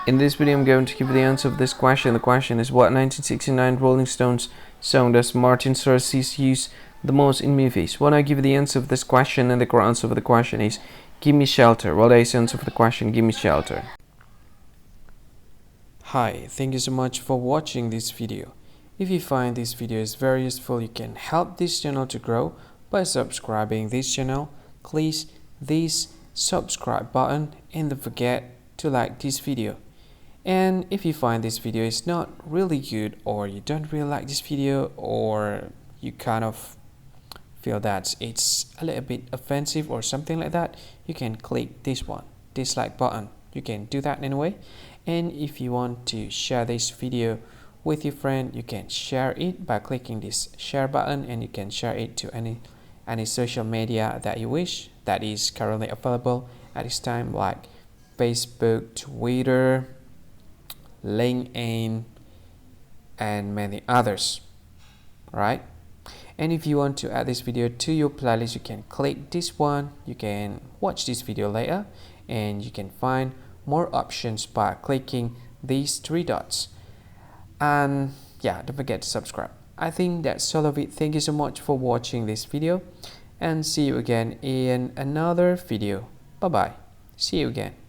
In this video, I'm going to give you the answer of this question. The question is, what 1969 Rolling Stones song does Martin Scorsese use the most in movies? When I give you the answer of this question, and the correct answer of the question is, give me shelter. Well, that is the answer for the question, give me shelter. Hi, thank you so much for watching this video. If you find this video is very useful, you can help this channel to grow by subscribing this channel. Please this subscribe button and don't forget to like this video. And if you find this video is not really good, or you don't really like this video, or you kind of feel that it's a little bit offensive or something like that, you can click this one, dislike button. You can do that anyway. And if you want to share this video with your friend, you can share it by clicking this share button, and you can share it to any social media that you wish that is currently available at this time, like Facebook, Twitter, LinkedIn, and many others. Right? And if you want to add this video to your playlist, you can click this one. You can watch this video later, and you can find more options by clicking these three dots. And yeah, don't forget to subscribe. I think that's all of it. Thank you so much for watching this video, and see you again in another video. Bye bye. See you again.